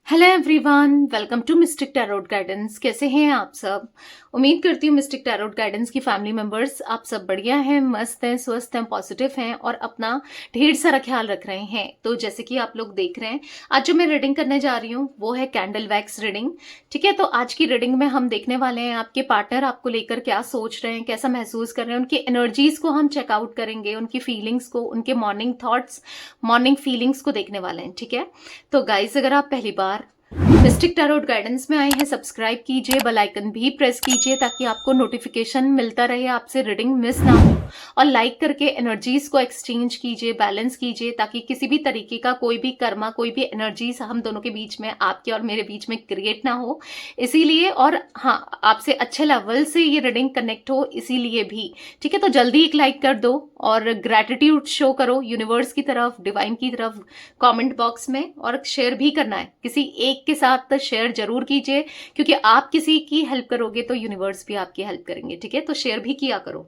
Hello everyone, welcome to mystic tarot guidance. कैसे हैं आप सब? उम्मीद करती हूँ मिस्टिक टैरोट गाइडेंस की फैमिली मेंबर्स आप सब बढ़िया हैं, मस्त हैं, स्वस्थ हैं, पॉजिटिव हैं और अपना ढेर सारा ख्याल रख रहे हैं। तो जैसे कि आप लोग देख रहे हैं, आज जो मैं रीडिंग करने जा रही हूँ वो है कैंडल वैक्स रीडिंग। ठीक है, तो आज की रीडिंग में हम देखने वाले हैं आपके पार्टनर आपको लेकर क्या सोच रहे हैं, कैसा महसूस कर रहे हैं, उनकी एनर्जीज को हम चेकआउट करेंगे, उनकी फीलिंग्स को, उनके मॉर्निंग थॉट्स, मॉर्निंग फीलिंग्स को देखने वाले हैं। ठीक है, तो गाइस अगर आप पहली बार मिस्टिक टैरोट गाइडेंस में आए हैं, सब्सक्राइब कीजिए, बेल आइकन भी प्रेस कीजिए ताकि आपको नोटिफिकेशन मिलता रहे, आपसे रीडिंग मिस ना हो। और लाइक करके एनर्जीज को एक्सचेंज कीजिए, बैलेंस कीजिए ताकि किसी भी तरीके का कोई भी कर्मा, कोई भी एनर्जीज हम दोनों के बीच में, आपके और मेरे बीच में क्रिएट ना हो। इसीलिए, और हाँ, आपसे अच्छे लेवल से ये रीडिंग कनेक्ट हो इसीलिए भी। ठीक है, तो जल्दी एक लाइक कर दो और ग्रेटिट्यूड शो करो यूनिवर्स की तरफ, डिवाइन की तरफ कमेंट बॉक्स में। और शेयर भी करना है, किसी एक के साथ शेयर जरूर कीजिए क्योंकि आप किसी की हेल्प करोगे तो यूनिवर्स भी आपकी हेल्प करेंगे। ठीक है, तो शेयर भी किया करो।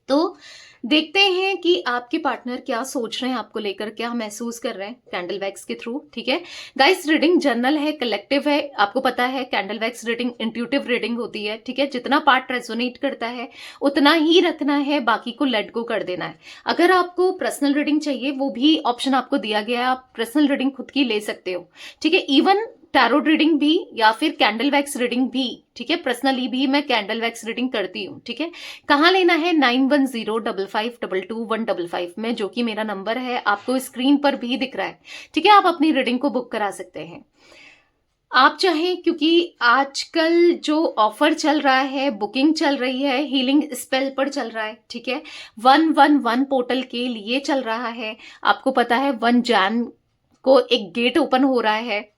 तो देखते हैं कि आपके पार्टनर क्या सोच रहे हैं आपको लेकर, क्या महसूस कर रहे हैं कैंडल वैक्स के थ्रू। ठीक है गाइस, रीडिंग जर्नल है, कलेक्टिव है, आपको पता है candle wax reading intuitive reading होती है। ठीक है, जितना पार्ट रेजोनेट करता है उतना ही रखना है, बाकी को लेट गो कर देना है। अगर आपको पर्सनल रीडिंग चाहिए वो भी ऑप्शन आपको दिया गया है, आप पर्सनल रीडिंग खुद की ले सकते हो। ठीक है, इवन टैरोट रीडिंग भी या फिर कैंडल वैक्स रीडिंग भी। ठीक है, पर्सनली भी मैं कैंडल वैक्स रीडिंग करती हूँ। ठीक है, कहाँ लेना है? 9105522155 में, जो कि मेरा नंबर है, आपको स्क्रीन पर भी दिख रहा है। ठीक है, आप अपनी रीडिंग को बुक करा सकते हैं आप चाहें, क्योंकि आजकल जो ऑफर चल रहा है, बुकिंग चल रही है, हीलिंग स्पेल पर चल रहा है। ठीक है, 111 पोर्टल के लिए चल रहा है। आपको पता है 1 जैन को एक गेट ओपन हो रहा है।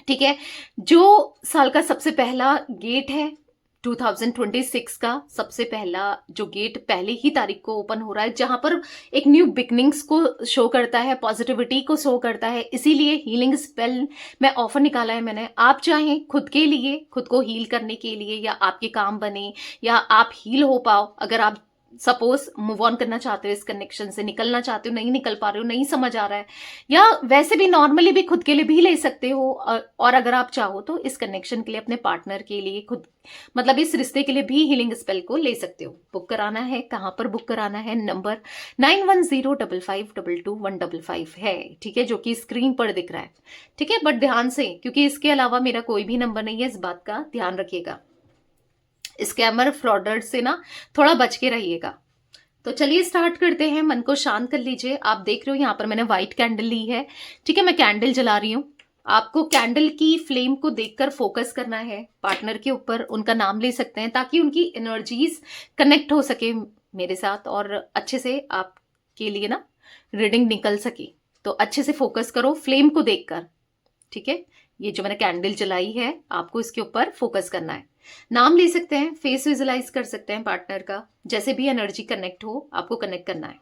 ठीक है, जो साल का सबसे पहला गेट है, 2026 का सबसे पहला जो गेट पहले ही तारीख को ओपन हो रहा है, जहां पर एक न्यू बिगनिंग्स को शो करता है, पॉजिटिविटी को शो करता है। इसीलिए हीलिंग स्पेल में ऑफर निकाला है मैंने। आप चाहें खुद के लिए, खुद को हील करने के लिए, या आपके काम बने या आप हील हो पाओ, अगर आप सपोज मूव ऑन करना चाहते हो, इस कनेक्शन से निकलना चाहते हो, नहीं निकल पा रहे हो, नहीं समझ आ रहा है, या वैसे भी नॉर्मली भी खुद के लिए भी ले सकते हो। और अगर आप चाहो तो इस कनेक्शन के लिए, अपने पार्टनर के लिए, खुद मतलब इस रिश्ते के लिए भी हीलिंग स्पेल को ले सकते हो। बुक कराना है, कहां पर बुक कराना है? नंबर 9105522155 है। ठीक है, जो कि स्क्रीन पर दिख रहा है। ठीक है, बट ध्यान से, क्योंकि इसके अलावा मेरा कोई भी नंबर नहीं है, इस बात का ध्यान रखिएगा। स्कैमर फ्रॉडर से ना थोड़ा बच के रहिएगा। तो चलिए स्टार्ट करते हैं। मन को शांत कर लीजिए। आप देख रहे हो यहाँ पर मैंने व्हाइट कैंडल ली है। ठीक है, मैं कैंडल जला रही हूँ। आपको कैंडल की फ्लेम को देखकर फोकस करना है पार्टनर के ऊपर, उनका नाम ले सकते हैं ताकि उनकी एनर्जीज कनेक्ट हो सके मेरे साथ और अच्छे से आपके लिए ना रीडिंग निकल सके। तो अच्छे से फोकस करो फ्लेम को देखकर। ठीक है, ये जो मैंने कैंडल जलाई है, आपको इसके ऊपर फोकस करना है। नाम ले सकते हैं, फेस विजुलाइज कर सकते हैं पार्टनर का, जैसे भी एनर्जी कनेक्ट हो आपको कनेक्ट करना है।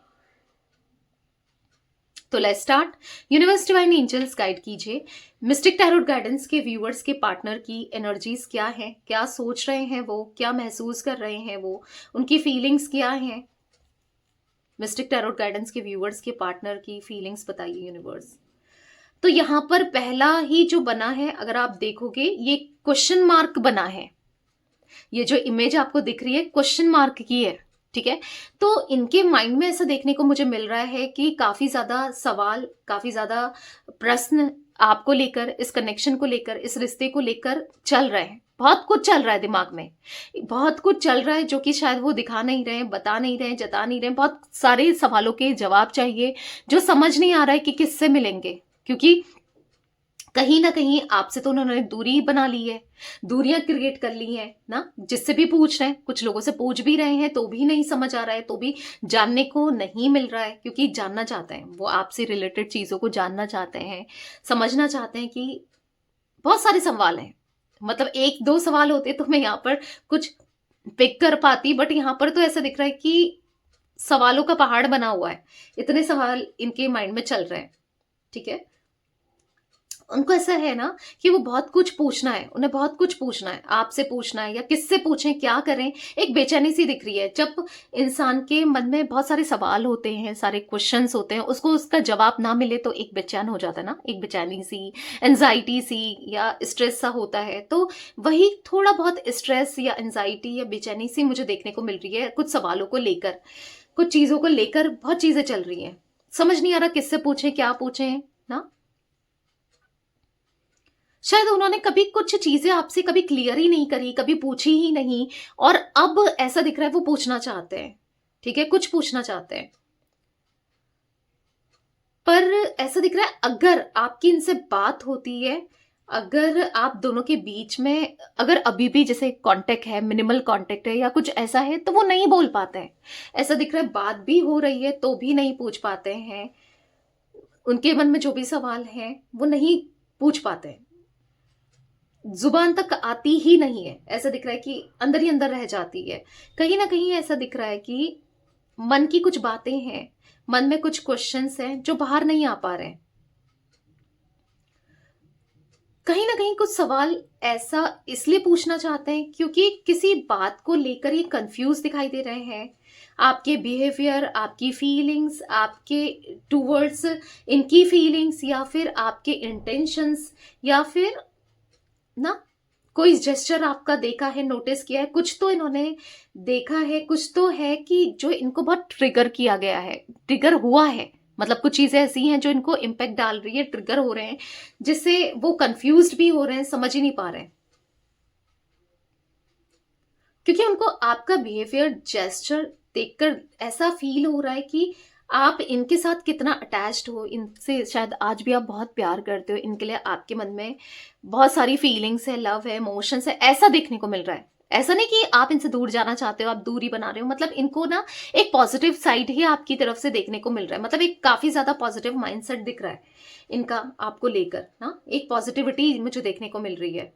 तो let's start. Universe divine angels guide कीजिए मिस्टिक टैरोट गाइडेंस के व्यूअर्स के पार्टनर की एनर्जीज क्या है, क्या सोच रहे हैं वो, क्या महसूस कर रहे हैं वो, उनकी फीलिंग्स क्या है। मिस्टिक टैरोट गाइडेंस के व्यूअर्स के पार्टनर की फीलिंग्स बताइए यूनिवर्स। तो यहां पर पहला ही जो बना है, अगर आप देखोगे, ये क्वेश्चन मार्क बना है। ये जो इमेज आपको दिख रही है क्वेश्चन मार्क की है। ठीक है, तो इनके माइंड में ऐसा देखने को मुझे मिल रहा है कि काफी ज्यादा सवाल, काफी ज्यादा प्रश्न आपको लेकर, इस कनेक्शन को लेकर, इस रिश्ते को लेकर चल रहे हैं। बहुत कुछ चल रहा है दिमाग में, बहुत कुछ चल रहा है जो कि शायद वो दिखा नहीं रहे, बता नहीं रहे, जता नहीं रहे। बहुत सारे सवालों के जवाब चाहिए जो समझ नहीं आ रहा है कि किससे मिलेंगे, क्योंकि कहीं ना कहीं आपसे तो उन्होंने दूरी बना ली है, दूरियां क्रिएट कर ली हैं ना। जिससे भी पूछ रहे हैं, कुछ लोगों से पूछ भी रहे हैं तो भी नहीं समझ आ रहा है, तो भी जानने को नहीं मिल रहा है, क्योंकि जानना चाहते हैं वो, आपसे रिलेटेड चीजों को जानना चाहते हैं, समझना चाहते हैं। कि बहुत सारे सवाल हैं, मतलब एक दो सवाल होते तो मैं यहाँ पर कुछ पिक कर पाती, बट यहाँ पर तो ऐसा दिख रहा है कि सवालों का पहाड़ बना हुआ है, इतने सवाल इनके माइंड में चल रहे हैं। ठीक है, उनको ऐसा है ना कि वो बहुत कुछ पूछना है, उन्हें बहुत कुछ पूछना है, आपसे पूछना है या किससे पूछें, क्या करें? एक बेचैनी सी दिख रही है। जब इंसान के मन में बहुत सारे सवाल होते हैं, सारे क्वेश्चन्स होते हैं, उसको उसका जवाब ना मिले तो एक बेचैन हो जाता है ना, एक बेचैनी सी, एंग्जायटी सी या स्ट्रेस सा होता है। तो वही थोड़ा बहुत स्ट्रेस या एंग्जायटी या बेचैनी सी मुझे देखने को मिल रही है कुछ सवालों को लेकर, कुछ चीज़ों को लेकर बहुत चीज़ें चल रही हैं। समझ नहीं आ रहा किससे पूछें, क्या पूछें, ना? शायद उन्होंने कभी कुछ चीज़ें आपसे कभी क्लियर ही नहीं करी, कभी पूछी ही नहीं और अब ऐसा दिख रहा है वो पूछना चाहते हैं, ठीक है? कुछ पूछना चाहते हैं। पर ऐसा दिख रहा है अगर आपकी इनसे बात होती है, अगर आप दोनों के बीच में अगर अभी भी जैसे कॉन्टैक्ट है, मिनिमल कॉन्टैक्ट है या कुछ ऐसा है तो वो नहीं बोल पाते हैं। ऐसा दिख रहा है बात भी हो रही है तो भी नहीं पूछ पाते हैं। उनके मन में जो भी सवाल हैं, वो नहीं पूछ पाते हैं। जुबान तक आती ही नहीं है। ऐसा दिख रहा है कि अंदर ही अंदर रह जाती है। कहीं न कहीं ऐसा दिख रहा है कि मन की कुछ बातें हैं, मन में कुछ क्वेश्चन्स हैं जो बाहर नहीं आ पा रहे हैं। कहीं न कहीं कुछ सवाल ऐसा इसलिए पूछना चाहते हैं क्योंकि किसी बात को लेकर ये कन्फ्यूज़ दिखाई दे रहे हैं। आपके बिहेवियर, आपकी फीलिंग्स, आपके टुवर्ड्स इनकी फीलिंग्स या फिर आपके इंटेंशंस या फिर ना कोई जेस्चर आपका देखा है, नोटिस किया है, कुछ तो इन्होंने देखा है, कुछ तो है कि जो इनको बहुत ट्रिगर किया गया है, ट्रिगर हुआ है। मतलब कुछ चीज़ें ऐसी हैं जो इनको इम्पैक्ट डाल रही है, ट्रिगर हो रहे हैं, जिससे वो कन्फ्यूज़्ड भी हो रहे हैं, समझ ही नहीं पा रहे हैं। क्योंकि उनको आपका बिहेवियर, जेस्चर देखकर ऐसा फ़ील हो रहा है कि आप इनके साथ कितना अटैच्ड हो, इनसे शायद आज भी आप बहुत प्यार करते हो, इनके लिए आपके मन में बहुत सारी फीलिंग्स है, लव है, इमोशंस है, ऐसा देखने को मिल रहा है। ऐसा नहीं कि आप इनसे दूर जाना चाहते हो, आप दूरी बना रहे हो, मतलब इनको ना एक पॉजिटिव साइड ही आपकी तरफ से देखने को मिल रहा है। मतलब एक काफ़ी ज़्यादा पॉजिटिव माइंडसेट दिख रहा है इनका आपको लेकर ना, एक पॉजिटिविटी मुझे देखने को मिल रही है।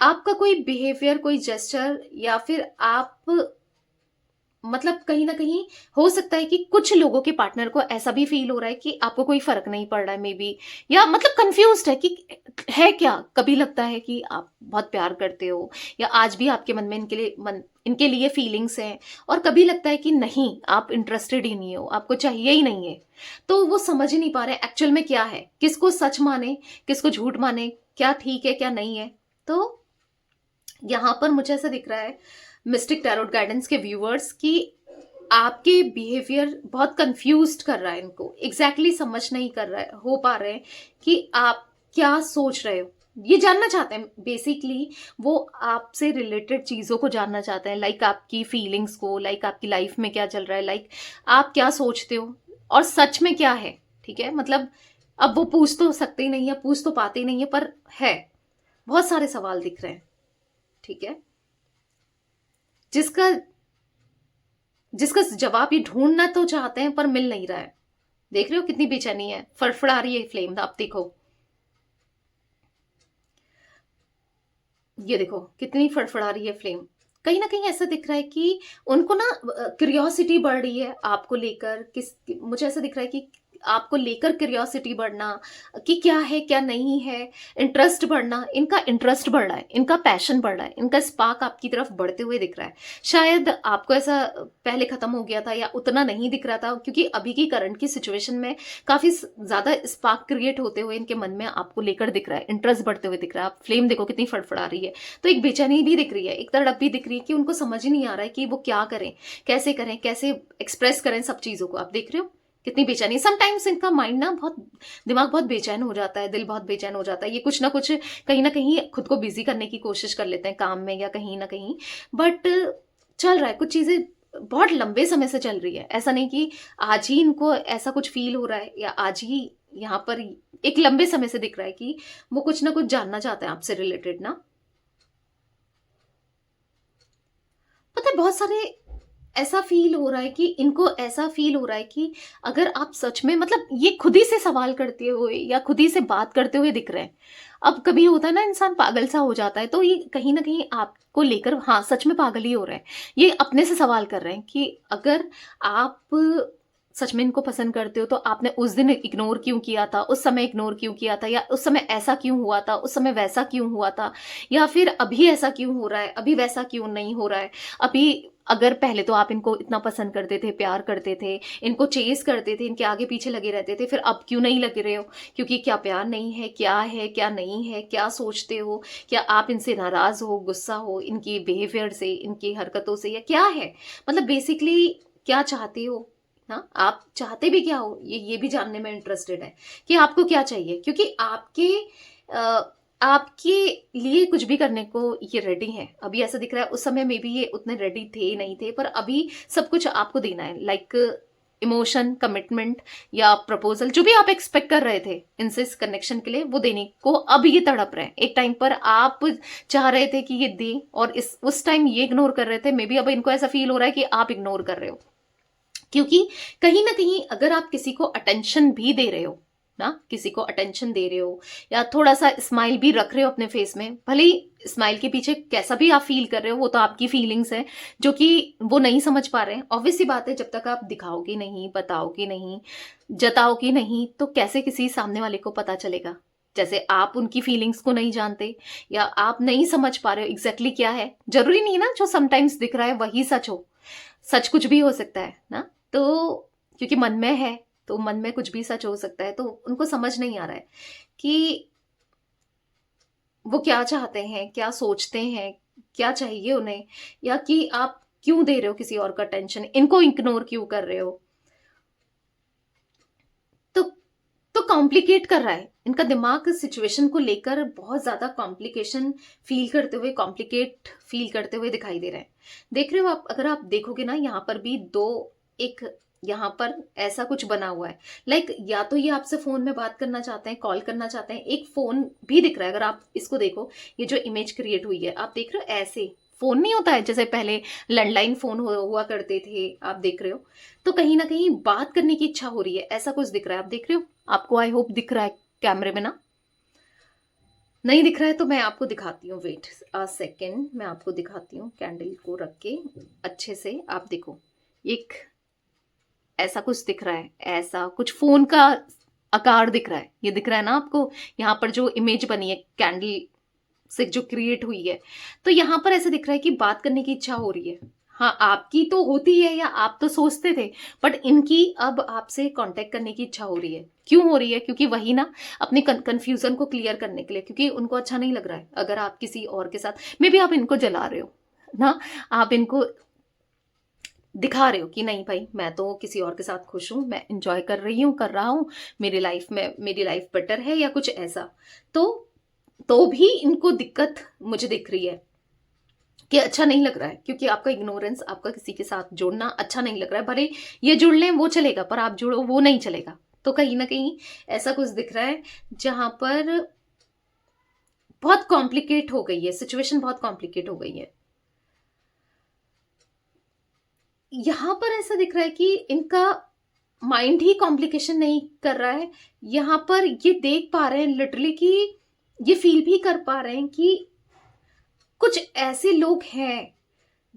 आपका कोई बिहेवियर, कोई जेस्चर या फिर आप मतलब कहीं न कहीं हो सकता है कि कुछ लोगों के पार्टनर को ऐसा भी फ़ील हो रहा है कि आपको कोई फ़र्क नहीं पड़ रहा है मे बी या मतलब कन्फ्यूज़्ड है कि है क्या? कभी लगता है कि आप बहुत प्यार करते हो या आज भी आपके मन में इनके लिए फ़ीलिंग्स हैं और कभी लगता है कि नहीं, आप इंटरेस्टेड ही नहीं हो, आपको चाहिए ही नहीं है। तो वो समझ ही नहीं पा रहे एक्चुअल में क्या है? किसको सच माने, किसको झूठ माने, क्या ठीक है, क्या नहीं है? तो यहाँ पर मुझे ऐसा दिख रहा है मिस्टिक टैरोट गाइडेंस के व्यूअर्स कि आपके बिहेवियर बहुत कंफ्यूज्ड कर रहा है इनको, एग्जैक्टली समझ नहीं कर रहा है, हो पा रहे हैं कि आप क्या सोच रहे हो। ये जानना चाहते हैं बेसिकली, वो आपसे रिलेटेड चीज़ों को जानना चाहते हैं, लाइक आपकी फीलिंग्स को, लाइक आपकी लाइफ में क्या चल रहा है, लाइक आप क्या सोचते हो और सच में क्या है। ठीक है, मतलब अब वो पूछ तो सकते ही नहीं है, पूछ तो पाते ही नहीं है, पर है बहुत सारे सवाल दिख रहे हैं। ठीक है, जिसका जिसका जवाब ये ढूंढना तो चाहते हैं पर मिल नहीं रहा है। देख रहे हो कितनी बेचैनी है, फड़फड़ा रही है फ्लेम। आप देखो, ये देखो कितनी फड़फड़ा रही है फ्लेम। कहीं ना कहीं ऐसा दिख रहा है कि उनको ना क्यूरियोसिटी बढ़ रही है आपको लेकर। मुझे ऐसा दिख रहा है कि आपको लेकर क्यूरियोसिटी बढ़ना कि क्या है क्या नहीं है, इंटरेस्ट बढ़ना, इनका इंटरेस्ट बढ़ रहा है, इनका पैशन बढ़ रहा है, इनका स्पार्क आपकी तरफ बढ़ते हुए दिख रहा है। शायद आपको ऐसा पहले खत्म हो गया था या उतना नहीं दिख रहा था, क्योंकि अभी की करंट की सिचुएशन में काफी ज्यादा स्पार्क क्रिएट होते हुए इनके मन में आपको लेकर दिख रहा है, इंटरेस्ट बढ़ते हुए दिख रहा है। आप फ्लेम देखो कितनी फड़फड़ा रही है। तो एक बेचैनी भी दिख रही है, एक तड़प भी दिख रही है कि उनको समझ ही नहीं आ रहा है कि वो क्या करें, कैसे एक्सप्रेस करें सब चीजों को। आप देख रहे हो कितनी बेचैनी। समटाइम्स इनका माइंड ना बहुत, दिमाग बहुत बेचैन हो जाता है, दिल बहुत बेचैन हो जाता है। ये कुछ ना कुछ कहीं ना कहीं खुद को बिजी करने की कोशिश कर लेते हैं काम में या कहीं ना कहीं, बट चल रहा है कुछ चीजें बहुत लंबे समय से चल रही है। ऐसा नहीं कि आज ही इनको ऐसा कुछ फील हो रहा है या आज ही यहाँ पर, एक लंबे समय से दिख रहा है कि वो कुछ ना कुछ जानना चाहते हैं आपसे रिलेटेड ना। पता है बहुत सारे ऐसा फील हो रहा है कि इनको ऐसा फील हो रहा है कि अगर आप सच में, मतलब ये खुद ही से सवाल करते हुए या खुद ही से बात करते हुए दिख रहे हैं। अब कभी होता है ना इंसान पागल सा हो जाता है, तो ये कहीं ना कहीं आपको लेकर हाँ सच में पागल ही हो रहे हैं। ये अपने से सवाल कर रहे हैं कि अगर आप सच में इनको पसंद करते हो तो आपने उस दिन इग्नोर क्यों किया था, उस समय इग्नोर क्यों किया था, या उस समय ऐसा क्यों हुआ था, उस समय वैसा क्यों हुआ था, या फिर अभी ऐसा क्यों हो रहा है, अभी वैसा क्यों नहीं हो रहा है। अभी अगर पहले तो आप इनको इतना पसंद करते थे, प्यार करते थे, इनको चेस करते थे, इनके आगे पीछे लगे रहते थे, फिर अब क्यों नहीं लगे रहे हो? क्योंकि क्या प्यार नहीं है, क्या नहीं है, क्या सोचते हो, क्या आप इनसे नाराज हो, गुस्सा हो इनकी बिहेवियर से, इनकी हरकतों से, या क्या है? मतलब बेसिकली क्या चाहते हो ना, आप चाहते भी क्या हो, ये भी जानने में इंटरेस्टेड है कि आपको क्या चाहिए, क्योंकि आपके लिए कुछ भी करने को ये रेडी है। अभी ऐसा दिख रहा है, उस समय में भी ये उतने रेडी थे नहीं थे, पर अभी सब कुछ आपको देना है, लाइक इमोशन, कमिटमेंट या प्रपोजल, जो भी आप एक्सपेक्ट कर रहे थे इनसे इस कनेक्शन के लिए, वो देने को अब ये तड़प रहे हैं। एक टाइम पर आप चाह रहे थे कि ये दे, और उस टाइम ये इग्नोर कर रहे थे, मे बी अब इनको ऐसा फील हो रहा है कि आप इग्नोर कर रहे हो। क्योंकि कहीं ना कहीं अगर आप किसी को अटेंशन भी दे रहे हो ना, किसी को अटेंशन दे रहे हो या थोड़ा सा स्माइल भी रख रहे हो अपने फेस में, भले ही स्माइल के पीछे कैसा भी आप फील कर रहे हो, वो तो आपकी फीलिंग्स है जो कि वो नहीं समझ पा रहे हैं। ऑब्वियस सी बात है, जब तक आप दिखाओगे नहीं, बताओगे नहीं, जताओगे नहीं, तो कैसे किसी सामने वाले को पता चलेगा? जैसे आप उनकी फीलिंग्स को नहीं जानते या आप नहीं समझ पा रहे हो एग्जैक्टली क्या है। जरूरी नहीं ना जो समटाइम्स दिख रहा है वही सच हो, सच कुछ भी हो सकता है ना। तो क्योंकि मन में है, तो मन में कुछ भी सच हो सकता है, तो उनको समझ नहीं आ रहा है कि वो क्या चाहते हैं, क्या सोचते हैं, क्या चाहिए उन्हें, या कि आप क्यों दे रहे हो किसी और का टेंशन, इनको इग्नोर क्यों कर रहे हो। तो तो कॉम्प्लिकेट कर रहा है इनका दिमाग, सिचुएशन को लेकर बहुत ज्यादा कॉम्प्लिकेशन फील करते हुए, कॉम्प्लिकेट फील करते हुए दिखाई दे रहे हैं। देख रहे हो आप, अगर आप देखोगे ना, यहाँ पर भी दो, एक यहाँ पर ऐसा कुछ बना हुआ है, लाइक या तो ये आपसे फोन में बात करना चाहते हैं, कॉल करना चाहते हैं, एक फोन भी दिख रहा है। अगर आप इसको देखो, ये जो इमेज क्रिएट हुई है, आप देख रहे हो ऐसे फोन नहीं होता है जैसे पहले लैंडलाइन फोन हुआ करते थे, आप देख रहे हो। तो कहीं ना कहीं बात करने की इच्छा हो रही है, ऐसा कुछ दिख रहा है, आप देख रहे हो? आपको आई होप दिख रहा है कैमरे में ना। नहीं दिख रहा है तो मैं आपको दिखाती हूँ, वेट अ सेकेंड, मैं आपको दिखाती हूँ कैंडल को रख के अच्छे से। आप देखो, एक ऐसा कुछ दिख रहा है, ऐसा कुछ फोन का आकार दिख रहा है, ये दिख रहा है ना आपको? यहाँ पर जो इमेज बनी है कैंडल से जो क्रिएट हुई है, तो यहाँ पर ऐसे दिख रहा है कि बात करने की इच्छा हो रही है। हाँ, आपकी तो होती है, या आप तो सोचते थे, बट इनकी अब आपसे कांटेक्ट करने की इच्छा हो रही है। क्यों हो रही है? क्योंकि वही ना, अपने कंफ्यूजन को क्लियर करने के लिए, क्योंकि उनको अच्छा नहीं लग रहा है अगर आप किसी और के साथ, मे बी आप इनको जला रहे हो ना, आप इनको दिखा रहे हो कि नहीं भाई, मैं तो किसी और के साथ खुश हूं, मैं इंजॉय कर रही हूं, कर रहा हूं, मेरी लाइफ में मेरी लाइफ बेटर है, या कुछ ऐसा। तो भी इनको दिक्कत मुझे दिख रही है कि अच्छा नहीं लग रहा है, क्योंकि आपका इग्नोरेंस, आपका किसी के साथ जुड़ना अच्छा नहीं लग रहा है। भले ये जुड़ लें वो चलेगा, पर आप जुड़ो वो नहीं चलेगा। तो कहीं ना कहीं ऐसा कुछ दिख रहा है जहां पर बहुत कॉम्प्लिकेट हो गई है सिचुएशन, बहुत कॉम्प्लिकेट हो गई है। यहां पर ऐसा दिख रहा है कि इनका माइंड ही कॉम्प्लिकेशन नहीं कर रहा है, यहां पर ये देख पा रहे हैं लिटरली कि ये फील भी कर पा रहे हैं कि कुछ ऐसे लोग हैं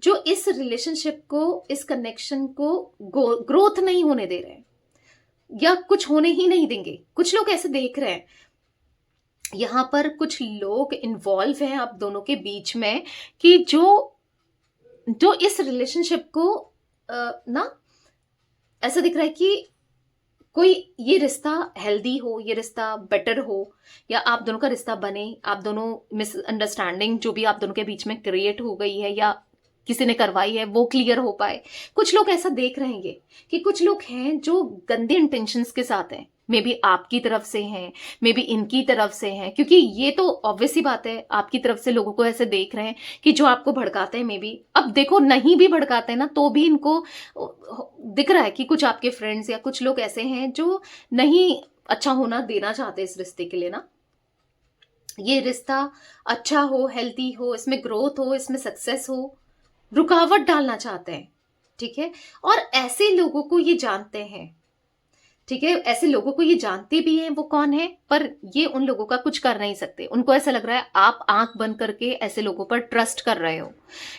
जो इस रिलेशनशिप को, इस कनेक्शन को ग्रोथ नहीं होने दे रहे हैं, या कुछ होने ही नहीं देंगे। कुछ लोग ऐसे देख रहे हैं, यहां पर कुछ लोग इन्वॉल्व हैं आप दोनों के बीच में, कि जो जो इस रिलेशनशिप को ना, ऐसा दिख रहा है कि कोई ये रिश्ता हेल्दी हो, ये रिश्ता बेटर हो, या आप दोनों का रिश्ता बने, आप दोनों मिसअंडरस्टैंडिंग जो भी आप दोनों के बीच में क्रिएट हो गई है या किसी ने करवाई है, वो क्लियर हो पाए। कुछ लोग ऐसा देख रहे हैं कि कुछ लोग हैं जो गंदे इंटेंशंस के साथ हैं, मे बी आपकी तरफ से हैं, मे बी इनकी तरफ से हैं, क्योंकि ये तो ऑब्वियस ही बात है, आपकी तरफ से लोगों को ऐसे देख रहे हैं कि जो आपको भड़काते हैं, मे बी अब देखो नहीं भी भड़काते हैं ना, तो भी इनको दिख रहा है कि कुछ आपके फ्रेंड्स या कुछ लोग ऐसे हैं जो नहीं अच्छा होना देना चाहते इस रिश्ते के लिए ना। ये रिश्ता अच्छा हो, हेल्दी हो, इसमें ग्रोथ हो, इसमें सक्सेस हो, रुकावट डालना चाहते हैं, ठीक है। और ऐसे लोगों को ये जानते हैं ठीक है, ऐसे लोगों को ये जानते भी हैं वो कौन है, पर ये उन लोगों का कुछ कर नहीं सकते। उनको ऐसा लग रहा है आप आंख बंद करके ऐसे लोगों पर ट्रस्ट कर रहे हो,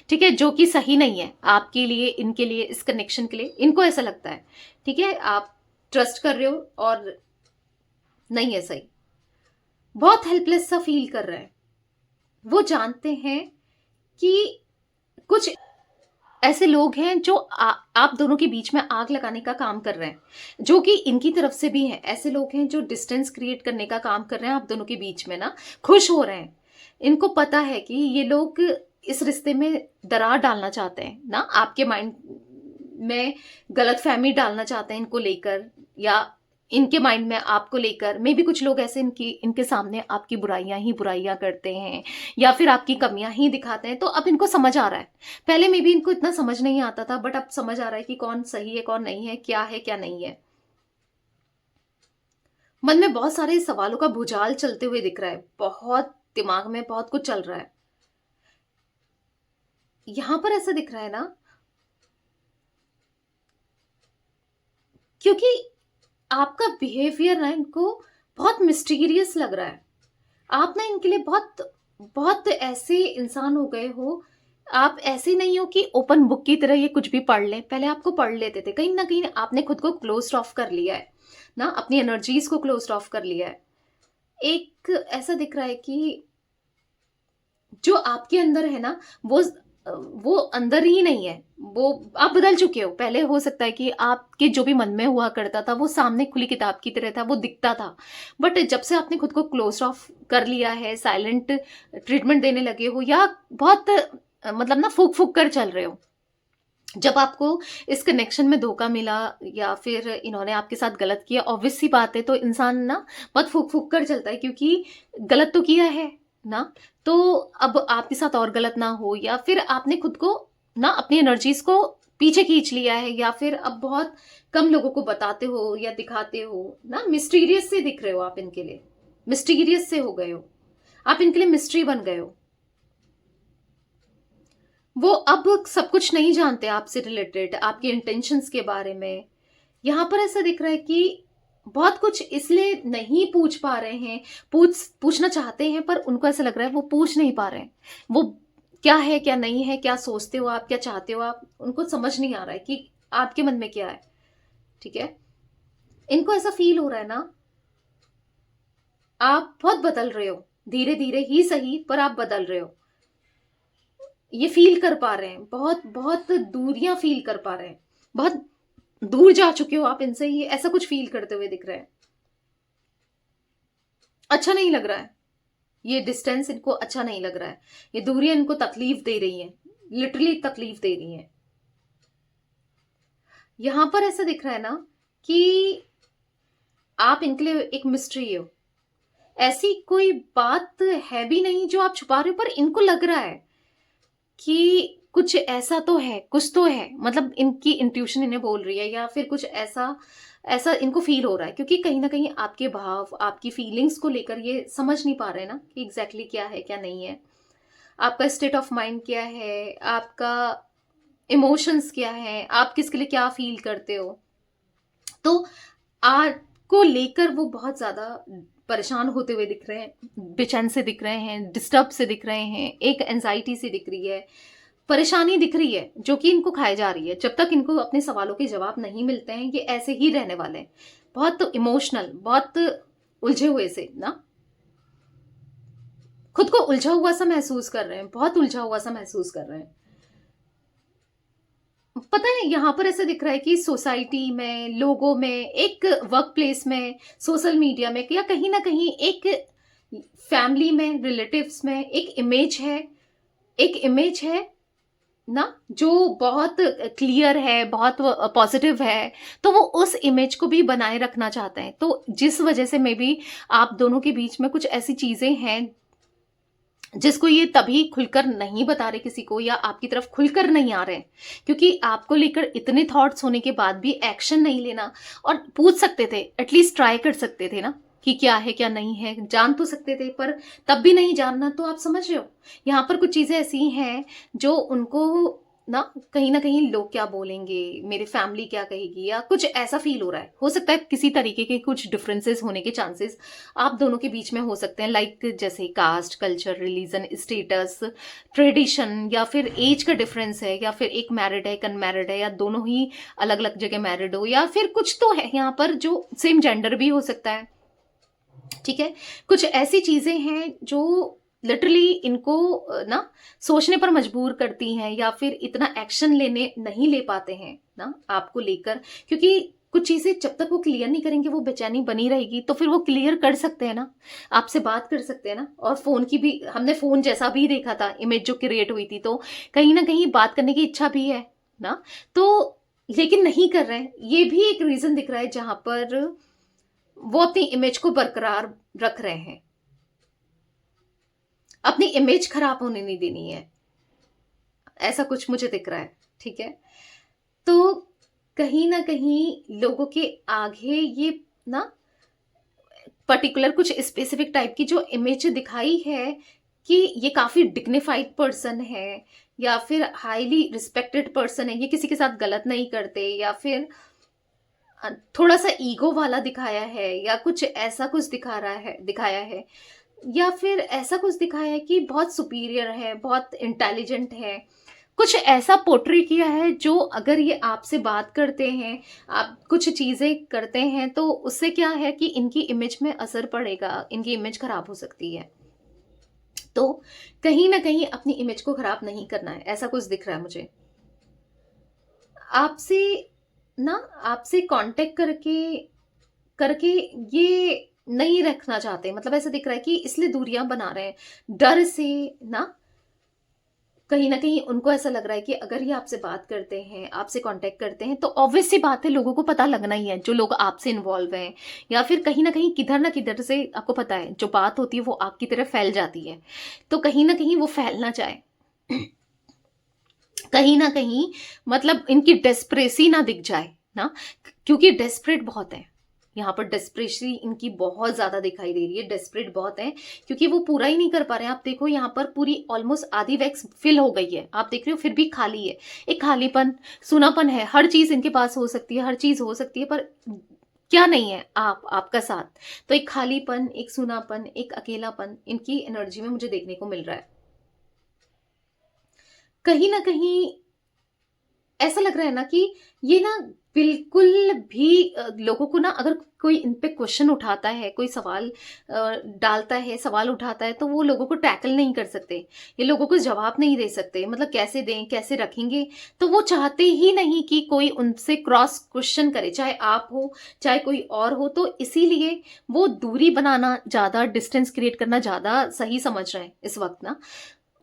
ठीक है, जो कि सही नहीं है आपके लिए, इनके लिए, इस कनेक्शन के लिए। इनको ऐसा लगता है, ठीक है, आप ट्रस्ट कर रहे हो और नहीं है सही। बहुत हेल्पलेस सा फील कर रहे हैं। वो जानते हैं कि कुछ ऐसे लोग हैं जो आप दोनों के बीच में आग लगाने का काम कर रहे हैं, जो कि इनकी तरफ से भी हैं। ऐसे लोग हैं जो डिस्टेंस क्रिएट करने का काम कर रहे हैं आप दोनों के बीच में, ना खुश हो रहे हैं। इनको पता है कि ये लोग इस रिश्ते में दरार डालना चाहते हैं, ना आपके माइंड में गलतफहमी डालना चाहते हैं इनको लेकर, या इनके माइंड में आपको लेकर। मे भी कुछ लोग ऐसे इनके सामने आपकी बुराइयां ही बुराइयां करते हैं, या फिर आपकी कमियां ही दिखाते हैं। तो अब इनको समझ आ रहा है। पहले मे भी इनको इतना समझ नहीं आता था, बट अब समझ आ रहा है कि कौन सही है कौन नहीं है, क्या नहीं है। मन में बहुत सारे सवालों का भूचाल चलते हुए दिख रहा है, बहुत दिमाग में बहुत कुछ चल रहा है। यहां पर ऐसा दिख रहा है ना, क्योंकि आपका बिहेवियर ना इनको बहुत मिस्टीरियस लग रहा है। आप ना इनके लिए बहुत बहुत ऐसे इंसान हो गए हो। आप ऐसे नहीं हो कि ओपन बुक की तरह ये कुछ भी पढ़ लें। पहले आपको पढ़ लेते थे, कहीं ना कहीं आपने खुद को क्लोज ऑफ कर लिया है ना, अपनी एनर्जीज को क्लोज ऑफ कर लिया है। एक ऐसा दिख रहा है कि जो आपके अंदर है ना, वो अंदर ही नहीं है, वो आप बदल चुके हो। पहले हो सकता है कि आपके जो भी मन में हुआ करता था वो सामने खुली किताब की तरह था, वो दिखता था। बट जब से आपने खुद को क्लोज ऑफ कर लिया है, साइलेंट ट्रीटमेंट देने लगे हो, या बहुत मतलब ना फूक फूक कर चल रहे हो, जब आपको इस कनेक्शन में धोखा मिला या फिर इन्होंने आपके साथ गलत किया, ऑब्वियस सी बात है, तो इंसान ना बहुत फूक फूक कर चलता है, क्योंकि गलत तो किया है ना। तो अब आपके साथ और गलत ना हो, या फिर आपने खुद को ना अपनी एनर्जीज को पीछे खींच लिया है, या फिर अब बहुत कम लोगों को बताते हो या दिखाते हो ना। मिस्टीरियस से दिख रहे हो आप इनके लिए, मिस्टीरियस से हो गए हो आप, इनके लिए मिस्ट्री बन गए हो। वो अब सब कुछ नहीं जानते आपसे रिलेटेड, आपके इंटेंशंस के बारे में। यहां पर ऐसा दिख रहा है कि बहुत कुछ इसलिए नहीं पूछ पा रहे हैं, पूछना चाहते हैं, पर उनको ऐसा लग रहा है वो पूछ नहीं पा रहे हैं। वो क्या है क्या नहीं है, क्या सोचते हो आप, क्या चाहते हो आप, उनको समझ नहीं आ रहा है कि आपके मन में क्या है। ठीक है, इनको ऐसा फील हो रहा है ना, आप बहुत बदल रहे हो, धीरे धीरे ही सही, पर आप बदल रहे हो। ये फील कर पा रहे हैं, बहुत बहुत दूरियां फील कर पा रहे हैं, बहुत दूर जा चुके हो आप इनसे, ये ऐसा कुछ फील करते हुए दिख रहा है। अच्छा नहीं लग रहा है, ये डिस्टेंस इनको अच्छा नहीं लग रहा है, ये दूरियां इनको तकलीफ दे रही हैं, लिटरली तकलीफ दे रही हैं। यहां पर ऐसा दिख रहा है ना कि आप इनके लिए एक मिस्ट्री हो। ऐसी कोई बात है भी नहीं जो आप छुपा रहे हो, पर इनको लग रहा है कि कुछ ऐसा तो है, कुछ तो है, मतलब इनकी इंट्यूशन इन्हें बोल रही है, या फिर कुछ ऐसा ऐसा इनको फील हो रहा है, क्योंकि कहीं ना कहीं आपके भाव, आपकी फीलिंग्स को लेकर ये समझ नहीं पा रहे ना कि एग्जैक्टली क्या है क्या नहीं है, आपका स्टेट ऑफ माइंड क्या है, आपका इमोशंस क्या है, आप किसके लिए क्या फील करते हो। तो आपको लेकर वो बहुत ज्यादा परेशान होते हुए दिख रहे हैं, बेचैन से दिख रहे हैं, डिस्टर्ब से दिख रहे हैं, एक एंजाइटी से दिख रही है, परेशानी दिख रही है, जो कि इनको खाई जा रही है। जब तक इनको अपने सवालों के जवाब नहीं मिलते हैं, ये ऐसे ही रहने वाले हैं, बहुत इमोशनल, बहुत उलझे हुए से ना, खुद को उलझा हुआ सा महसूस कर रहे हैं, बहुत उलझा हुआ सा महसूस कर रहे हैं। पता है, यहां पर ऐसा दिख रहा है कि सोसाइटी में, लोगों में, एक वर्क प्लेस में, सोशल मीडिया में, या कहीं ना कहीं एक फैमिली में, रिलेटिव्स में एक इमेज है ना, जो बहुत क्लियर है, बहुत पॉजिटिव है। तो वो उस इमेज को भी बनाए रखना चाहते हैं। तो जिस वजह से मे बी आप दोनों के बीच में कुछ ऐसी चीजें हैं जिसको ये तभी खुलकर नहीं बता रहे किसी को, या आपकी तरफ खुलकर नहीं आ रहे, क्योंकि आपको लेकर इतने थॉट्स होने के बाद भी एक्शन नहीं लेना। और पूछ सकते थे, एटलीस्ट ट्राई कर सकते थे ना कि क्या है क्या नहीं है, जान तो सकते थे, पर तब भी नहीं जानना। तो आप समझ रहे हो, यहाँ पर कुछ चीजें ऐसी हैं जो उनको ना कहीं न कहीं लोग क्या बोलेंगे, मेरी फैमिली क्या कहेगी, या कुछ ऐसा फ़ील हो रहा है। हो सकता है किसी तरीके के कुछ डिफरेंसेस होने के चांसेस आप दोनों के बीच में हो सकते हैं, लाइक जैसे caste, culture, religion, status, tradition, या फिर ऐज का डिफरेंस है, या फिर एक मैरिड है, एक अनमैरिड है, या दोनों ही अलग-अलग जगह मैरिड हो, या फिर कुछ तो है यहाँ पर जो सेम जेंडर भी हो सकता है। ठीक है? कुछ ऐसी चीज़ें हैं जो लिटरली इनको ना सोचने पर मजबूर करती हैं, या फिर इतना एक्शन लेने नहीं ले पाते हैं ना आपको लेकर, क्योंकि कुछ चीज़ें जब तक वो क्लियर नहीं करेंगे वो बेचैनी बनी रहेगी। तो फिर वो क्लियर कर सकते हैं ना, आपसे बात कर सकते हैं ना। और फ़ोन की भी हमने फ़ोन जैसा भी देखा था, इमेज जो क्रिएट हुई थी, तो कहीं न कहीं बात करने की इच्छा भी है ना, तो लेकिन नहीं कर रहे हैं। ये भी एक रीज़न दिख रहा है जहाँ पर वो अपनी इमेज को बरकरार रख रहे हैं। अपनी इमेज खराब होने नहीं देनी है, ऐसा कुछ मुझे दिख रहा है, ठीक है? तो कहीं न कहीं लोगों के आगे ये ना पर्टिकुलर कुछ स्पेसिफिक टाइप की जो इमेज दिखाई है कि ये काफ़ी डिग्निफाइड पर्सन है, या फिर हाइली रिस्पेक्टेड पर्सन है, ये किसी के साथ गलत नहीं करते, या फिर थोड़ा-सा ईगो वाला दिखाया है, या कुछ ऐसा कुछ दिखाया है, या फिर ऐसा कुछ दिखाया है कि बहुत सुपीरियर है, बहुत इंटेलिजेंट है। कुछ ऐसा पोर्ट्रे किया है जो अगर ये आपसे बात करते हैं, आप कुछ चीज़ें करते हैं, तो उससे क्या है कि इनकी इमेज में असर पड़ेगा, इनकी इमेज खराब हो सकती है। तो कहीं न कहीं अपनी इमेज को खराब नहीं करना है, ऐसा कुछ दिख रहा है मुझे। आपसे ना आपसे कांटेक्ट करके करके ये नहीं रखना चाहते, मतलब ऐसा दिख रहा है कि इसलिए दूरियां बना रहे हैं, डर से ना। कहीं ना कहीं उनको ऐसा लग रहा है कि अगर ये आपसे बात करते हैं, आपसे कांटेक्ट करते हैं, तो ऑब्वियस सी बात है लोगों को पता लगना ही है, जो लोग आपसे इन्वॉल्व हैं, या फिर कहीं ना किधर से आपको पता है जो बात होती है वो आग की तरह फैल जाती है। तो कहीं ना कहीं वो फैलना चाहे, कहीं ना कहीं मतलब इनकी डेस्परेसी ना दिख जाए ना, क्योंकि डेस्परेट बहुत है। यहाँ पर डेस्परेसी इनकी बहुत ज्यादा दिखाई दे रही है, डेस्परेट बहुत है, क्योंकि वो पूरा ही नहीं कर पा रहे हैं। आप देखो यहाँ पर पूरी ऑलमोस्ट आधी वैक्स फिल हो गई है, आप देख रहे हो, फिर भी खाली है। एक खालीपन, सूनापन है। हर चीज इनके पास हो सकती है, हर चीज हो सकती है, पर क्या नहीं है, आपका साथ। तो एक खालीपन, एक सूनापन, एक अकेलापन इनकी एनर्जी में मुझे देखने को मिल रहा है। कहीं ना कहीं ऐसा लग रहा है ना कि ये ना बिल्कुल भी लोगों को ना, अगर कोई इन पे क्वेश्चन उठाता है, कोई सवाल डालता है, सवाल उठाता है, तो वो लोगों को टैकल नहीं कर सकते, ये लोगों को जवाब नहीं दे सकते, मतलब कैसे दें, कैसे रखेंगे। तो वो चाहते ही नहीं कि कोई उनसे क्रॉस क्वेश्चन करे, चाहे आप हो, चाहे कोई और हो। तो इसीलिए वो दूरी बनाना ज्यादा, डिस्टेंस क्रिएट करना ज्यादा सही समझ रहे हैं इस वक्त ना।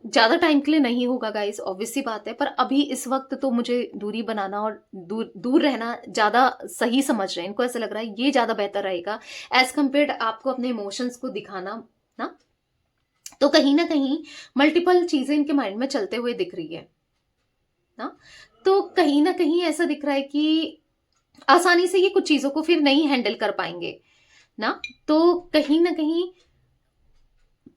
ज्यादा टाइम के लिए नहीं होगा गाइस, ऑब्वियस सी बात है, पर अभी इस वक्त तो मुझे दूरी बनाना और दूर दूर रहना ज्यादा सही समझ रहे हैं। इनको ऐसा लग रहा है ये ज्यादा बेहतर रहेगा एज कम्पेयर्ड आपको अपने इमोशंस को दिखाना ना। तो कहीं ना कहीं मल्टीपल चीजें इनके माइंड में चलते हुए दिख रही है ना। तो कहीं ना कहीं ऐसा दिख रहा है कि आसानी से ये कुछ चीजों को फिर नहीं हैंडल कर पाएंगे ना। तो कहीं ना कहीं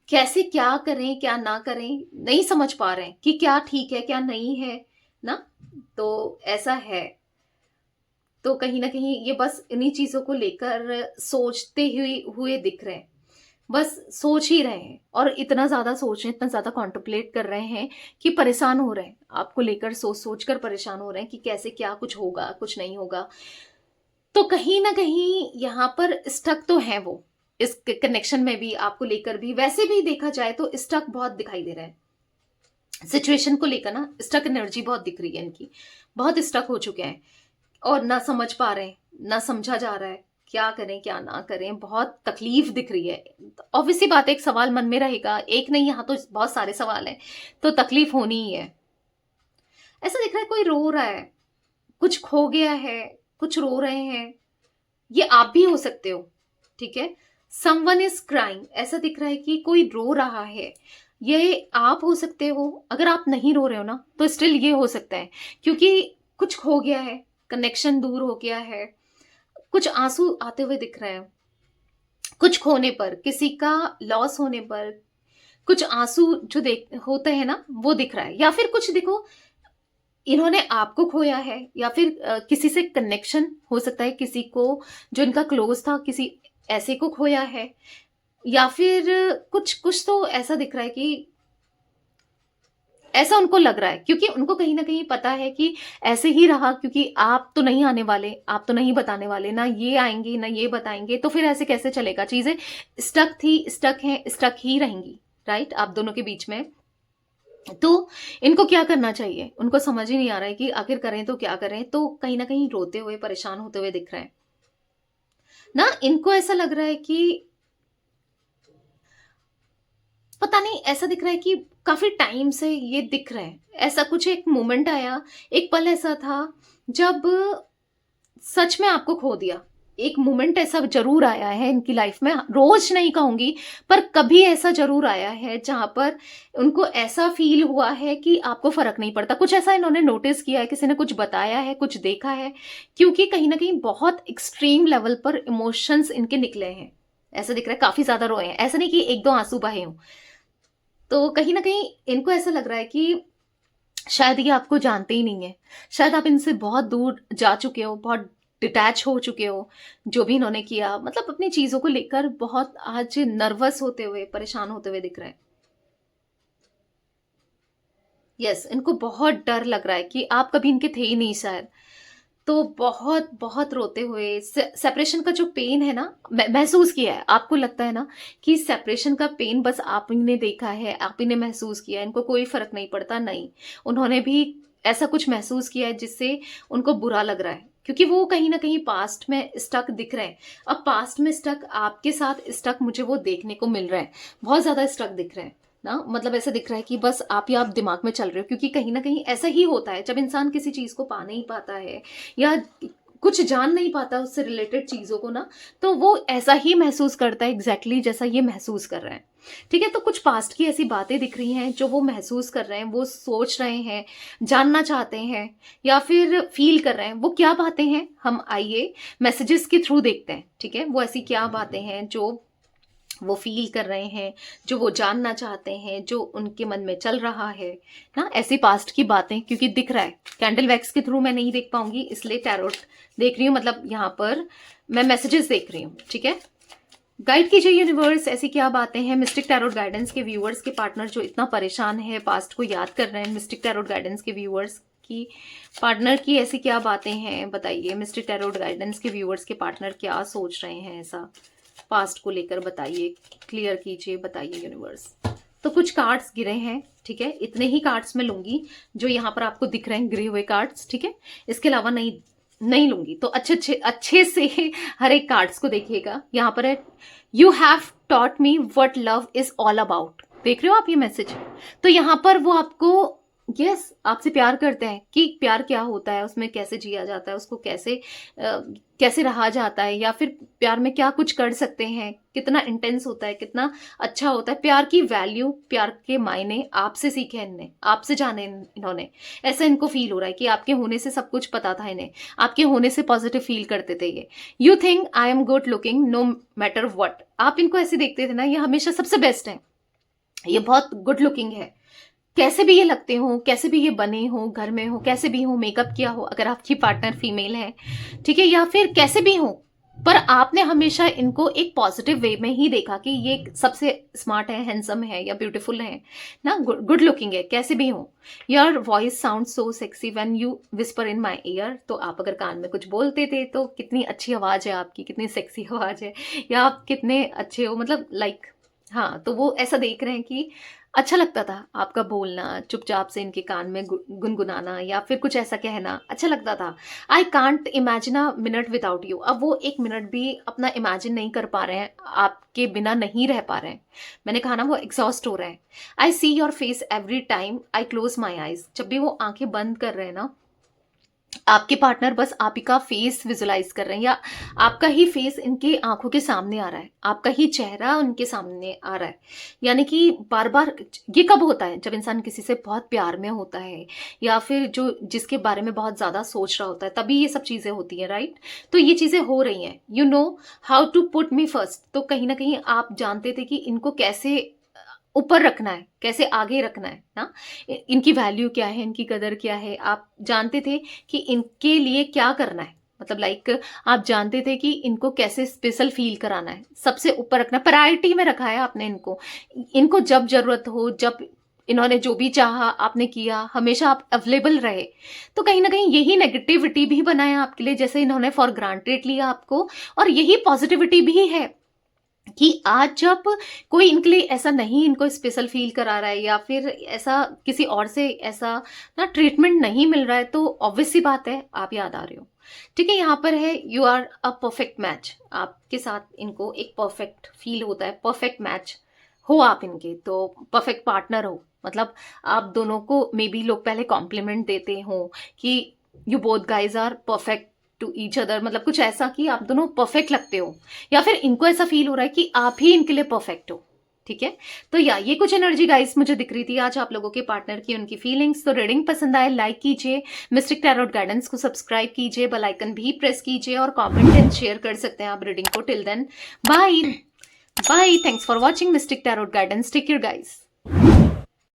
कैसे क्या करें, क्या ना करें, नहीं समझ पा रहे हैं कि क्या ठीक है, क्या नहीं है ना। तो ऐसा है। तो कहीं ना कहीं ये बस इन्हीं चीजों को लेकर सोचते हुए दिख रहे हैं, बस सोच ही रहे हैं, और इतना ज्यादा सोच रहे हैं, इतना ज्यादा कॉन्template कर रहे हैं कि परेशान हो रहे हैं। आपको लेकर सोच सोच कर परेशान हो रहे हैं कि कैसे क्या कुछ होगा, कुछ नहीं होगा। तो कहीं ना कहीं यहाँ पर स्टक तो है वो, इस कनेक्शन में भी, आपको लेकर भी, वैसे भी देखा जाए तो स्टक बहुत दिखाई दे रहा है। सिचुएशन को लेकर ना स्टक एनर्जी बहुत दिख रही है इनकी, बहुत स्टक हो चुके हैं, और ना समझ पा रहे हैं, ना समझा जा रहा है क्या करें क्या ना करें, बहुत तकलीफ दिख रही है। ऑब्वियसली बात है, एक सवाल मन में रहेगा, एक नहीं, यहाँ तो बहुत सारे सवाल हैं, तो तकलीफ होनी ही है। ऐसा दिख रहा है कोई रो रहा है, कुछ खो गया है, कुछ रो रहे हैं, ये आप भी हो सकते हो, ठीक है। समवन इज क्राइंग, ऐसा दिख रहा है कि कोई रो रहा है, ये आप हो सकते हो। अगर आप नहीं रो रहे हो ना, तो स्टिल ये हो सकता है, क्योंकि कुछ खो गया है, कनेक्शन दूर हो गया है, कुछ आंसू आते हुए दिख रहे हैं। कुछ खोने पर, किसी का लॉस होने पर, कुछ आंसू जो देख होते हैं ना, वो दिख रहा है। या फिर कुछ देखो, इन्होंने आपको खोया है या फिर किसी से कनेक्शन हो सकता है, किसी को जो इनका क्लोज था किसी ऐसे को खोया है, या फिर कुछ कुछ तो ऐसा दिख रहा है कि ऐसा उनको लग रहा है, क्योंकि उनको कहीं ना कहीं पता है कि ऐसे ही रहा, क्योंकि आप तो नहीं आने वाले, आप तो नहीं बताने वाले, ना ये आएंगे ना ये बताएंगे, तो फिर ऐसे कैसे चलेगा। चीजें स्टक थी, स्टक हैं, स्टक ही रहेंगी, राइट, आप दोनों के बीच में। तो इनको क्या करना चाहिए, उनको समझ ही नहीं आ रहा है कि आखिर करें तो क्या करें। तो कहीं ना कहीं रोते हुए, परेशान होते हुए दिख रहे हैं ना। इनको ऐसा लग रहा है कि पता नहीं, ऐसा दिख रहा है कि काफी टाइम से ये दिख रहा है। ऐसा कुछ एक मोमेंट आया, एक पल ऐसा था जब सच में आपको खो दिया। एक मोमेंट ऐसा जरूर आया है इनकी लाइफ में, रोज नहीं कहूंगी पर कभी ऐसा जरूर आया है जहां पर उनको ऐसा फील हुआ है कि आपको फर्क नहीं पड़ता। कुछ ऐसा इन्होंने नोटिस किया है, किसी ने कुछ बताया है, कुछ देखा है, क्योंकि कहीं ना कहीं बहुत एक्सट्रीम लेवल पर इमोशंस इनके निकले हैं। ऐसा दिख रहा है काफी ज्यादा रोए हैं, ऐसा नहीं कि एक दो आंसू बहे हों। तो कहीं ना कहीं इनको ऐसा लग रहा है कि शायद ये आपको जानते ही नहीं है, शायद आप इनसे बहुत दूर जा चुके हो, बहुत डिटैच हो चुके हो। जो भी इन्होंने किया, मतलब अपनी चीजों को लेकर बहुत आज नर्वस होते हुए, परेशान होते हुए दिख रहे हैं। यस, इनको बहुत डर लग रहा है कि आप कभी इनके थे ही नहीं शायद। तो बहुत बहुत रोते हुए, सेपरेशन का जो पेन है ना, महसूस किया है। आपको लगता है ना कि सेपरेशन का पेन बस आप ही ने देखा है, आप ही ने महसूस किया है, इनको कोई फर्क नहीं पड़ता। नहीं, उन्होंने भी ऐसा कुछ महसूस किया है जिससे उनको बुरा लग रहा है, क्योंकि वो कहीं ना कहीं पास्ट में स्टक दिख रहे हैं। अब पास्ट में स्टक, आपके साथ स्टक मुझे वो देखने को मिल रहा है, बहुत ज्यादा स्टक दिख रहे हैं ना। मतलब ऐसा दिख रहा है कि बस आप ही आप दिमाग में चल रहे हो, क्योंकि कहीं ना कहीं ऐसा ही होता है जब इंसान किसी चीज को पा नहीं पाता है या कुछ जान नहीं पाता उससे रिलेटेड चीजों को ना, तो वो ऐसा ही महसूस करता है एग्जैक्टली जैसा ये महसूस कर रहे हैं। ठीक है, तो कुछ पास्ट की ऐसी बातें दिख रही हैं जो वो महसूस कर रहे हैं, वो सोच रहे हैं, जानना चाहते हैं या फिर फील कर रहे हैं। वो क्या बातें हैं, हम आइए मैसेजेस के थ्रू देखते हैं। ठीक है, वो ऐसी क्या बातें हैं जो वो फील कर रहे हैं, जो वो जानना चाहते हैं, जो उनके मन में चल रहा है ना, ऐसी पास्ट की बातें। क्योंकि दिख रहा है, कैंडल वैक्स के थ्रू मैं नहीं देख पाऊंगी, इसलिए टैरोट देख रही हूँ, मतलब यहाँ पर मैं मैसेजेस देख रही हूँ। ठीक है, गाइड कीजिए यूनिवर्स, ऐसी क्या बातें हैं मिस्टिक टैरोट गाइडेंस के व्यूअर्स के पार्टनर जो इतना परेशान है, पास्ट को याद कर रहे हैं। मिस्टिक टैरोट गाइडेंस के व्यूअर्स की पार्टनर की ऐसी क्या बातें हैं, बताइए। मिस्टिक टैरोट गाइडेंस के व्यूअर्स के पार्टनर क्या सोच रहे हैं ऐसा पास्ट को लेकर, बताइए, क्लियर कीजिए, बताइए यूनिवर्स। तो कुछ कार्ड्स गिरे हैं, ठीक है, इतने ही कार्ड्स मैं लूंगी जो यहाँ पर आपको दिख रहे हैं, गिरे हुए कार्ड्स। ठीक है, इसके अलावा नहीं नहीं लूंगी। तो अच्छे अच्छे अच्छे से हर एक कार्ड्स को देखिएगा। यहाँ पर है, you have taught me what love is all about. देख रहे हो आप ये मैसेज? तो यहाँ पर वो आपको यस आपसे प्यार करते हैं कि प्यार क्या होता है, उसमें कैसे जिया जाता है, उसको कैसे रहा जाता है, या फिर प्यार में क्या कुछ कर सकते हैं, कितना इंटेंस होता है, कितना अच्छा होता है। प्यार की वैल्यू, प्यार के मायने आपसे सीखे इनने, आपसे जाने इन्होंने। ऐसा इनको फील हो रहा है कि आपके होने से सब कुछ पता था इन्हें, आपके होने से पॉजिटिव फील करते थे ये। You think I am good looking no matter what. आप इनको ऐसे देखते थे ना, ये हमेशा सबसे बेस्ट है, ये बहुत गुड लुकिंग है, कैसे भी ये लगते हो, कैसे भी ये बने हो, घर में हो, कैसे भी हो, मेकअप किया हो, अगर आपकी पार्टनर फीमेल है, ठीक है, या फिर कैसे भी हो, पर आपने हमेशा इनको एक पॉजिटिव वे में ही देखा कि ये सबसे स्मार्ट है, हैंडसम है या ब्यूटीफुल है ना, गुड लुकिंग है, कैसे भी हो। Your voice sound so sexy when you whisper in my year. तो आप अगर कान में कुछ बोलते थे तो कितनी अच्छी आवाज है आपकी, कितनी सेक्सी आवाज है, या आप कितने अच्छे हो, मतलब लाइक हाँ। तो वो ऐसा देख रहे हैं कि अच्छा लगता था आपका बोलना, चुपचाप से इनके कान में गुनगुनाना या फिर कुछ ऐसा कहना अच्छा लगता था। I can't imagine a minute without you. अब वो एक मिनट भी अपना इमेजिन नहीं कर पा रहे हैं, आपके बिना नहीं रह पा रहे हैं। मैंने कहा ना, वो एग्जॉस्ट हो रहे हैं। I see your face every time I close my eyes. जब भी वो आंखें बंद कर रहे हैं ना, आपके पार्टनर बस आप ही का फेस विजुलाइज कर रहे हैं, या आपका ही फेस इनके आंखों के सामने आ रहा है, आपका ही चेहरा उनके सामने आ रहा है। यानी कि बार बार, ये कब होता है? जब इंसान किसी से बहुत प्यार में होता है या फिर जो जिसके बारे में बहुत ज्यादा सोच रहा होता है, तभी ये सब चीजें होती हैं, राइट। तो ये चीजें हो रही हैं। You know how to put me first. तो कहीं ना कहीं आप जानते थे कि इनको कैसे ऊपर रखना है, कैसे आगे रखना है ना। इनकी वैल्यू क्या है, इनकी कदर क्या है, आप जानते थे कि इनके लिए क्या करना है, मतलब लाइक आप जानते थे कि इनको कैसे स्पेशल फील कराना है, सबसे ऊपर रखना, प्रायोरिटी में रखा है आपने इनको। इनको जब जरूरत हो, जब इन्होंने जो भी चाहा आपने किया, हमेशा आप अवेलेबल रहे। तो कहीं ना कहीं यही नेगेटिविटी भी बनाया आपके लिए, जैसे इन्होंने फॉर ग्रांटेड लिया आपको, और यही पॉजिटिविटी भी है कि आज जब कोई इनके लिए ऐसा नहीं इनको स्पेशल फील करा रहा है, या फिर ऐसा किसी और से ऐसा ना ट्रीटमेंट नहीं मिल रहा है, तो ऑब्वियस सी बात है आप याद आ रहे हो। ठीक है, यहाँ पर है you are a perfect match, आपके साथ इनको एक परफेक्ट फील होता है, परफेक्ट मैच हो आप इनके, तो परफेक्ट पार्टनर हो। मतलब आप दोनों को मे बी लोग पहले कॉम्प्लीमेंट देते हो कि you both guys are perfect to each other, मतलब कुछ ऐसा कि आप दोनों परफेक्ट लगते हो, या फिर इनको ऐसा फील हो रहा है कि आप ही इनके लिए परफेक्ट हो। ठीक है, तो या ये कुछ एनर्जी गाइस मुझे दिख रही थी आज आप लोगों के पार्टनर की, उनकी फीलिंग्स। तो रीडिंग पसंद आए लाइक कीजिए, मिस्टिक टैरोट गाइडेंस को सब्सक्राइब कीजिए, बेल आइकन भी प्रेस कीजिए, और कमेंट एंड शेयर कर सकते हैं आप रीडिंग को। Till then bye bye, thanks for watching mystic tarot guidance, take care guys.